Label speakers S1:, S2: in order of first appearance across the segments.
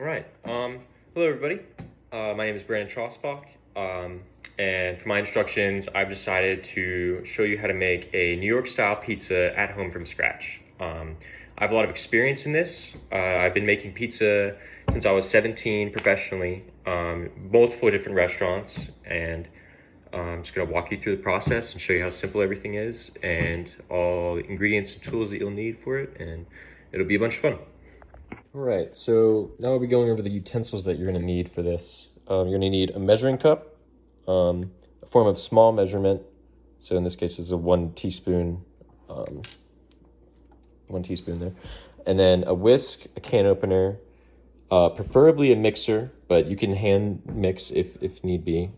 S1: All right. Hello, everybody. My name is Brandon Trossbach, and for my instructions, I've decided to show you how to make a New York-style pizza at home from scratch. I have a lot of experience in this. I've been making pizza since I was 17 professionally, multiple different restaurants, and I'm just going to walk you through the process and show you how simple everything is and all the ingredients and tools that you'll need for it, and it'll be a bunch of fun.
S2: All right, so now we'll be going over the utensils that you're going to need for this. You're going to need a measuring cup, a form of small measurement. So in this case, it's a 1 teaspoon, 1 teaspoon there. And then a whisk, a can opener, preferably a mixer, but you can hand mix if need be.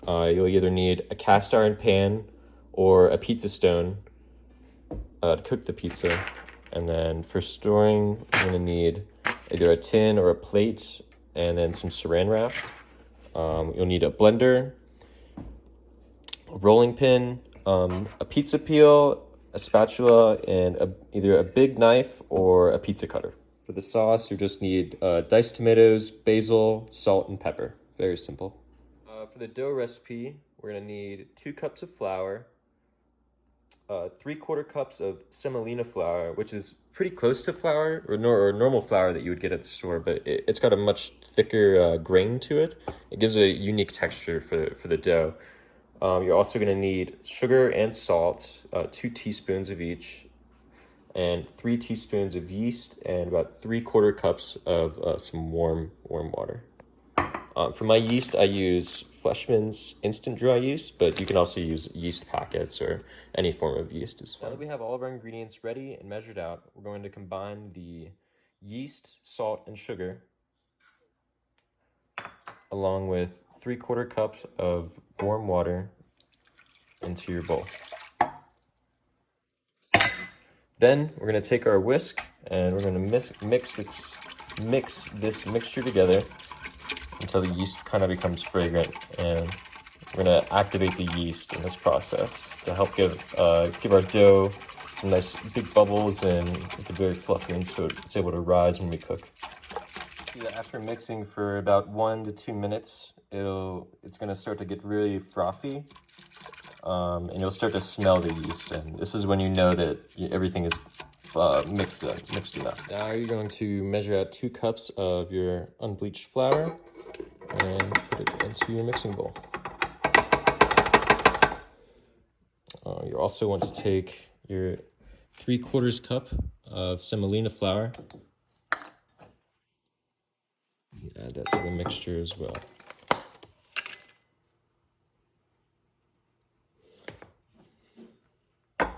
S2: You'll either need a cast iron pan or a pizza stone to cook the pizza. And then for storing, you're gonna need either a tin or a plate and then some saran wrap. You'll need a blender, a rolling pin, a pizza peel, a spatula, and either a big knife or a pizza cutter. For the sauce, you just need diced tomatoes, basil, salt, and pepper. Very simple. For the dough recipe, we're gonna need 2 cups of flour, 3/4 cups of semolina flour, which is pretty close to flour or normal flour that you would get at the store, but it's got a much thicker grain to it. It gives a unique texture for the dough. You're also going to need sugar and salt, 2 teaspoons of each, and 3 teaspoons of yeast, and about 3/4 cups of some warm water. For my yeast, I use Fleischmann's instant dry yeast, but you can also use yeast packets or any form of yeast is fine. Now that we have all of our ingredients ready and measured out, we're going to combine the yeast, salt, and sugar along with 3/4 cups of warm water into your bowl. Then we're going to take our whisk and we're going to mix this mixture together until the yeast kind of becomes fragrant, and we're going to activate the yeast in this process to help give our dough some nice big bubbles and make it very fluffy, and so it's able to rise when we cook. After mixing for about 1 to 2 minutes, it's going to start to get really frothy, and you'll start to smell the yeast, and this is when you know that everything is mixed enough. Now you're going to measure out 2 cups of your unbleached flour and put it into your mixing bowl. You also want to take your 3/4 cup of semolina flour. Add that to the mixture as well. You're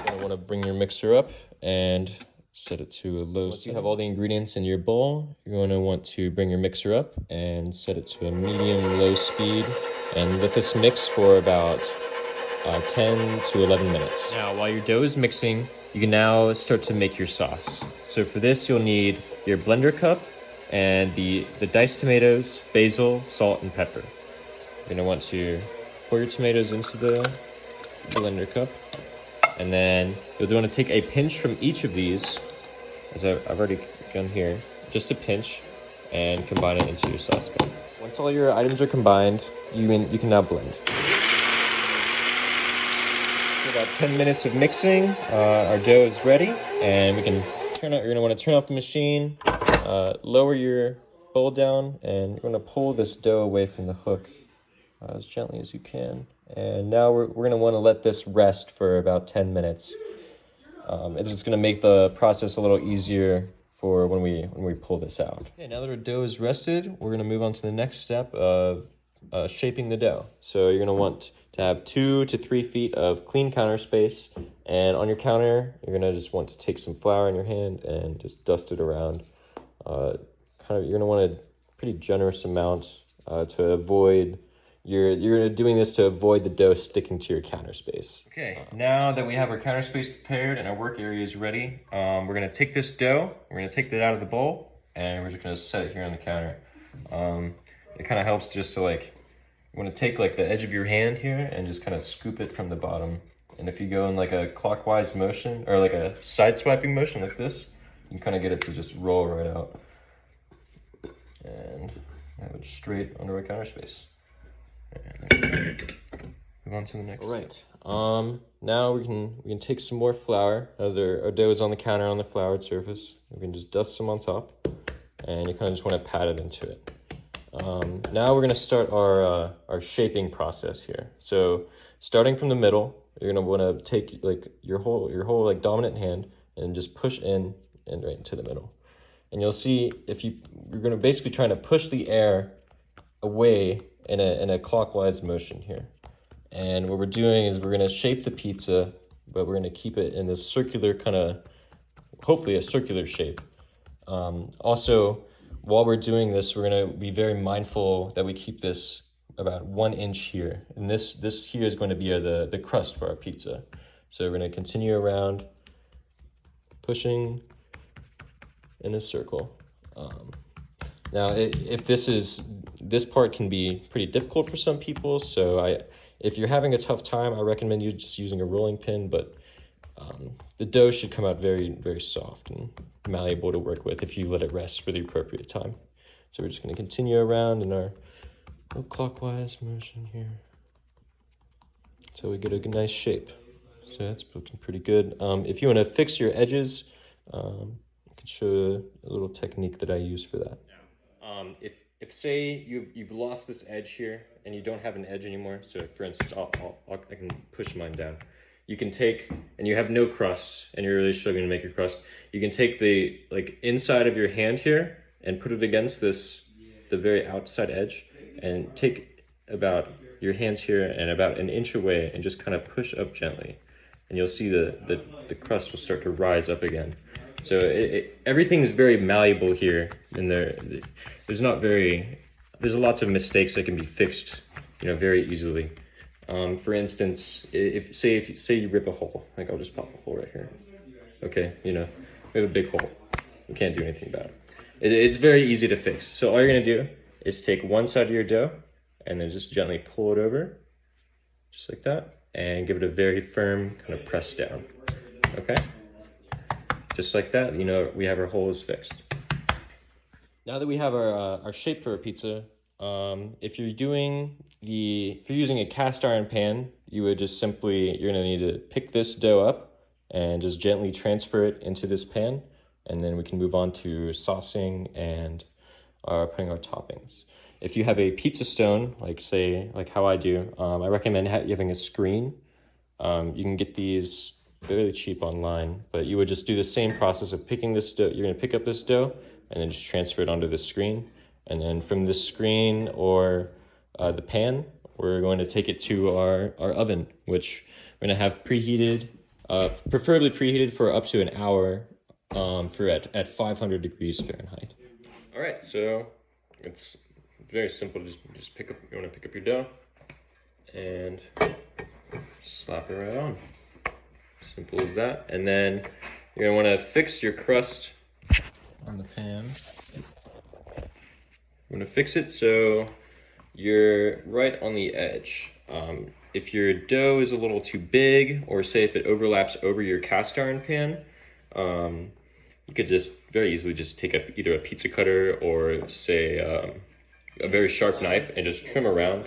S2: going to want to bring your mixer up and set it to a low. Once you have all the ingredients in your bowl, you're going to want to bring your mixer up and set it to a medium-low speed and let this mix for about 10 to 11 minutes. Now, while your dough is mixing, you can now start to make your sauce. So for this, you'll need your blender cup and the diced tomatoes, basil, salt, and pepper. You're going to want to pour your tomatoes into the blender cup. And then you'll want to take a pinch from each of these, as I've already done here, just a pinch, and combine it into your saucepan. Once all your items are combined, you can now blend. For about 10 minutes of mixing, our dough is ready, and we can you're going to want to turn off the machine, lower your bowl down, and you're going to pull this dough away from the hook as gently as you can. And now we're going to want to let this rest for about 10 minutes. It's just going to make the process a little easier for when we pull this out. Okay, now that our dough is rested, we're going to move on to the next step of shaping the dough. So you're going to want to have 2 to 3 feet of clean counter space, and on your counter, you're going to just want to take some flour in your hand and just dust it around. You're going to want a pretty generous amount to avoid. You're doing this to avoid the dough sticking to your counter space.
S1: Okay, now that we have our counter space prepared and our work area is ready, we're going to take this dough, we're going to take that out of the bowl, and we're just going to set it here on the counter. It kind of helps just to you want to take the edge of your hand here and just kind of scoop it from the bottom. And if you go in a clockwise motion or a side swiping motion like this,
S2: you kind of get it to just roll right out. And have it straight under our counter space. And move on to the next. All right. Now we can take some more flour. Our dough is on the counter on the floured surface. We can just dust some on top, and you kind of just want to pat it into it. Now we're gonna start our shaping process here. So starting from the middle, you're gonna want to take like your whole like dominant hand and just push in and right into the middle. And you'll see you're gonna basically trying to push the air away in a clockwise motion here. And what we're doing is we're gonna shape the pizza, but we're gonna keep it in this circular kind of, hopefully a circular shape. Also, while we're doing this, we're gonna be very mindful that we keep this about 1 inch here. And this here is going to be the crust for our pizza. So we're gonna continue around, pushing in a circle. Now, if this part can be pretty difficult for some people, so if you're having a tough time, I recommend you just using a rolling pin, but the dough should come out very, very soft and malleable to work with if you let it rest for the appropriate time. So we're just gonna continue around in our clockwise motion here. So we get a nice shape. So that's looking pretty good. If you wanna fix your edges, I can show you a little technique that I use for that. If say you've lost this edge here and you don't have an edge anymore, so for instance, I can push mine down. You can take, and you have no crust and you're really struggling to make your crust, you can take the inside of your hand here and put it against the very outside edge, and take about your hands here and about 1 inch away and just kind of push up gently. And you'll see the crust will start to rise up again. So everything is very malleable here, and there's lots of mistakes that can be fixed, very easily. For instance, if you rip a hole, like I'll just pop a hole right here. Okay, we have a big hole. We can't do anything about it. It's very easy to fix. So all you're gonna do is take one side of your dough and then just gently pull it over, just like that, and give it a very firm kind of press down. Okay. Just like that, we have our hole is fixed. Now that we have our shape for our pizza, if you're using a cast iron pan, you would just you're gonna need to pick this dough up and just gently transfer it into this pan, and then we can move on to saucing and putting our toppings. If you have a pizza stone, like how I do, I recommend having a screen. You can get these fairly cheap online, but you would just do the same process of picking this dough. You're gonna pick up this dough and then just transfer it onto the screen. And then from the screen or the pan, we're going to take it to our oven, which we're gonna have preheated, preferably preheated for up to an hour at 500 degrees Fahrenheit. All right, so it's very simple. You wanna pick up your dough and slap it right on. Simple as that. And then you're gonna wanna fix your crust on the pan. I'm gonna fix it so you're right on the edge. If your dough is a little too big, or say if it overlaps over your cast iron pan, you could just very easily just take either a pizza cutter or say a very sharp knife and just trim around.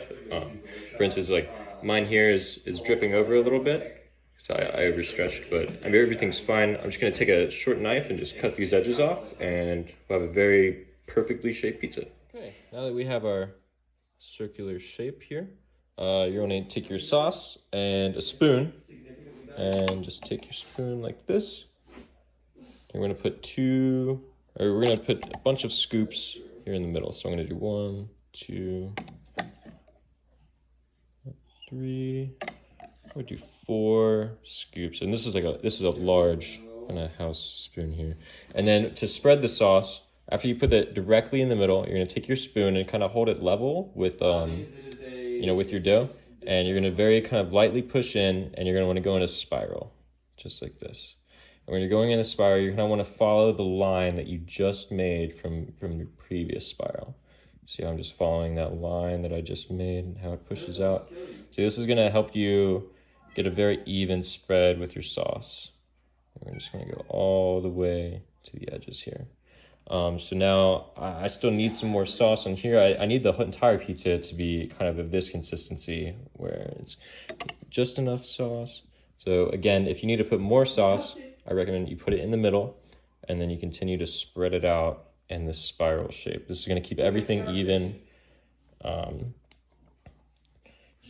S2: For instance, like mine here is dripping over a little bit. So I overstretched, but everything's fine. I'm just gonna take a short knife and just cut these edges off, and we'll have a very perfectly shaped pizza. Okay, now that we have our circular shape here, you're gonna take your sauce and a spoon, and just take your spoon like this. We're gonna put a bunch of scoops here in the middle. So I'm gonna do 1, 2, 3. I would do 4 scoops, and this is a large kind of house spoon here. And then to spread the sauce, after you put that directly in the middle, you're gonna take your spoon and kind of hold it level with with your dough, and you're gonna very kind of lightly push in, and you're gonna want to go in a spiral, just like this. And when you're going in a spiral, you're gonna want to follow the line that you just made from your previous spiral. See how I'm just following that line that I just made and how it pushes out. See, this is gonna help you get a very even spread with your sauce. We're just gonna go all the way to the edges here. So now I still need some more sauce on here. I need the entire pizza to be kind of this consistency where it's just enough sauce. So again, if you need to put more sauce, I recommend you put it in the middle and then you continue to spread it out in this spiral shape. This is going to keep everything even. You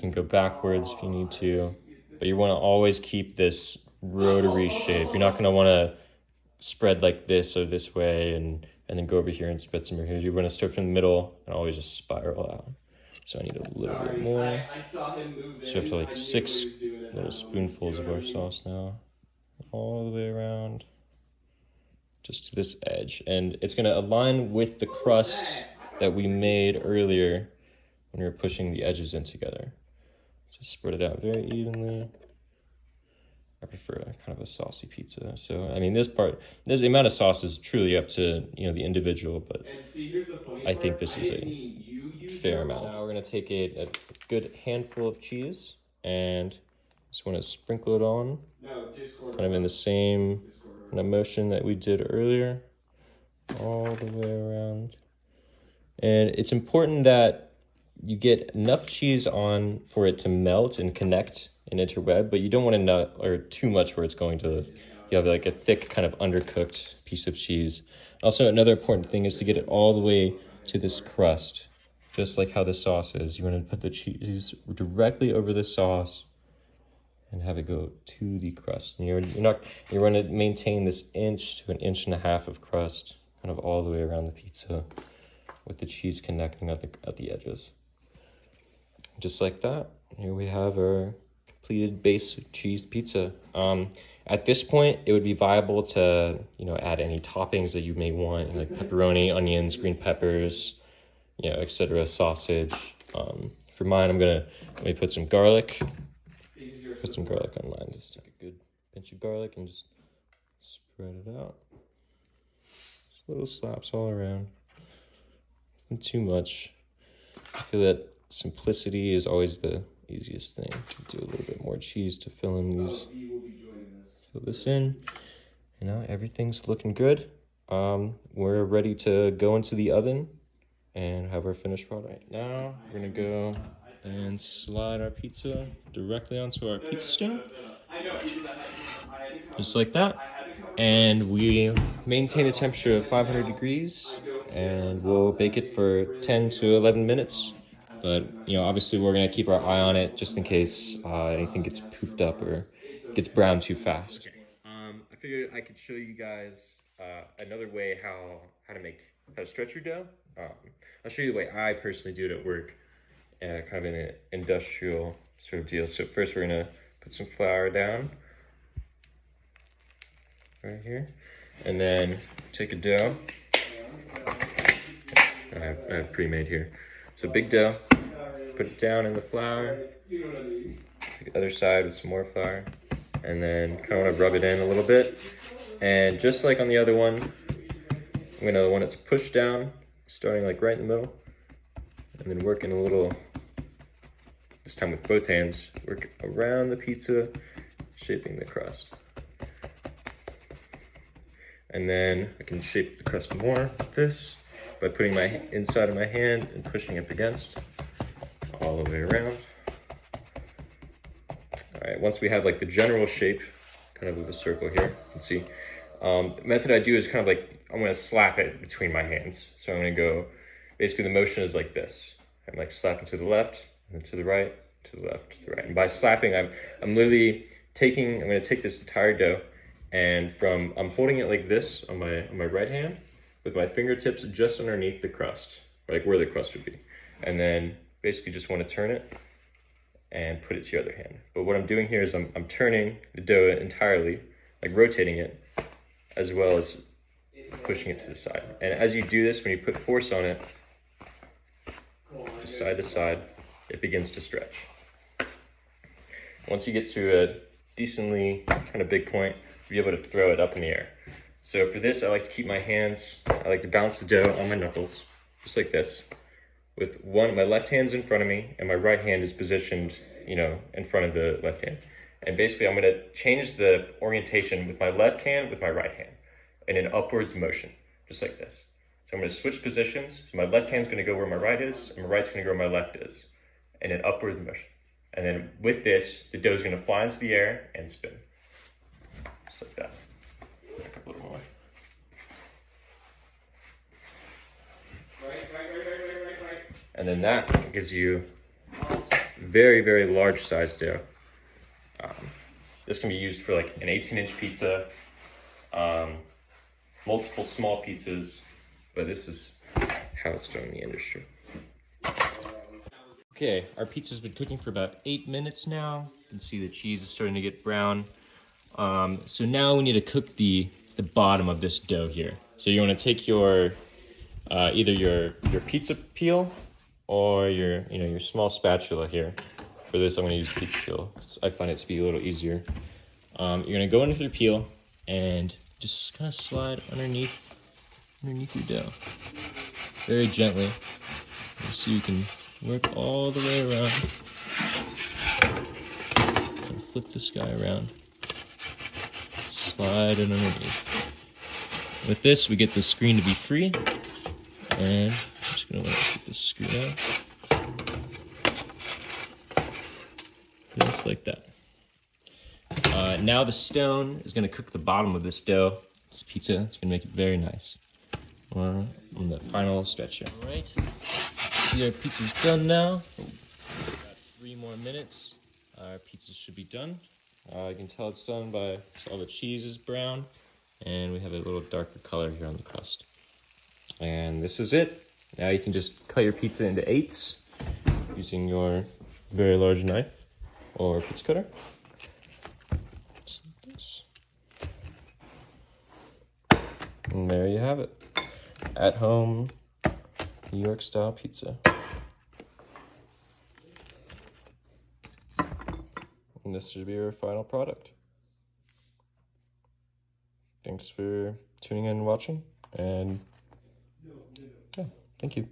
S2: can go backwards if you need to, but you want to always keep this rotary shape. You're not going to want to spread like this or this way and then go over here and spread some here. You want to start from the middle and always just spiral out. So I need a little bit more. So up to like 6 little spoonfuls of our sauce now, all the way around, just to this edge. And it's going to align with the crust that we made earlier when we were pushing the edges in together. Just spread it out very evenly. I prefer kind of a saucy pizza. So, I mean, the amount of sauce is truly up to, the individual, but I think this is a fair amount. Now we're going to take a good handful of cheese and just want to sprinkle it on, kind of in the same kind of motion that we did earlier, all the way around. And it's important that you get enough cheese on for it to melt and connect and interweb, but you don't want to or too much where it's going to, you have like a thick kind of undercooked piece of cheese. Also, another important thing is to get it all the way to this crust, just like how the sauce is. You want to put the cheese directly over the sauce and have it go to the crust. And you're going to maintain this 1 to 1.5 inches of crust, kind of all the way around the pizza, with the cheese connecting at the edges. Just like that, here we have our completed base cheese pizza. At this point, it would be viable to, add any toppings that you may want, like pepperoni, onions, green peppers, etc., sausage. For mine, let me put some garlic. Put some garlic on mine. Just take a good pinch of garlic and just spread it out. Just little slaps all around. Nothing too much. I feel that simplicity is always the easiest thing. Do a little bit more cheese to fill in these. Fill this in. And now everything's looking good. We're ready to go into the oven and have our finished product. Right now, we're gonna go and slide our pizza directly onto our pizza stone. Just like that. And we maintain the temperature of 500 degrees and we'll bake it for 10 to 11 minutes. But, obviously we're going to keep our eye on it just in case anything gets poofed up or gets brown too fast. Okay. I figured I could show you guys another way how to stretch your dough. I'll show you the way I personally do it at work, kind of in an industrial sort of deal. So first we're going to put some flour down right here, and then take a dough. I have pre-made here. So big dough, put it down in the flour, take the other side with some more flour, and then kind of want to rub it in a little bit. And just like on the other one, I'm going to want it to push down, starting like right in the middle, and then working a little, this time with both hands, work around the pizza, shaping the crust. And then I can shape the crust more like this by putting my inside of my hand and pushing it against all the way around. All right, once we have like the general shape, kind of a circle here, you can see. The method I do is kind of like, I'm gonna slap it between my hands. So I'm gonna go, basically the motion is like this. I'm like slapping to the left, and then to the right, to the left, to the right. And by slapping, I'm literally I'm gonna take this entire dough, and I'm holding it like this on my right hand with my fingertips just underneath the crust, like where the crust would be. And then basically just want to turn it and put it to your other hand. But what I'm doing here is I'm turning the dough entirely, like rotating it, as well as pushing it to the side. And as you do this, when you put force on it, just side to side, it begins to stretch. Once you get to a decently kind of big point, you'll be able to throw it up in the air. So for this, I like to keep my hands, I like to bounce the dough on my knuckles, just like this. With my left hand's in front of me, and my right hand is positioned, in front of the left hand. And basically, I'm gonna change the orientation with my left hand with my right hand.
S1: in an upwards motion, just like this. So I'm going to switch positions. So my left hand's going to go where my right is, and my right's going to go where my left is, in an upwards motion. And then with this, the dough is going to fly into the air and spin, just like that. Back up a little more. And then that gives you very, very large size dough. This can be used for like an 18-inch pizza, multiple small pizzas, but this is how it's done in the industry.
S2: Okay, our pizza's been cooking for about 8 minutes now. You can see the cheese is starting to get brown. So now we need to cook the bottom of this dough here. So you want to take your either your pizza peel or your small spatula here. For this, I'm going to use pizza peel. I find it to be a little easier. You're going to go into your peel and just kind of slide underneath your dough, very gently, so you can work all the way around. And flip this guy around. Slide it underneath. With this, we get the screen to be free, and I'm just going to let it get this screwed out. Just like that. Now the stone is going to cook the bottom of this dough, this pizza. It's going to make it very nice. On the final stretch here. All right. See, our pizza's done now. About 3 more minutes. Our pizza should be done. You can tell it's done by all the cheese is brown, and we have a little darker color here on the crust. And this is it. Now you can just cut your pizza into 8s using your very large knife or pizza cutter. Just like this. And there you have it. At home, New York style pizza. And this should be your final product. Thanks for tuning in and watching, and yeah, thank you.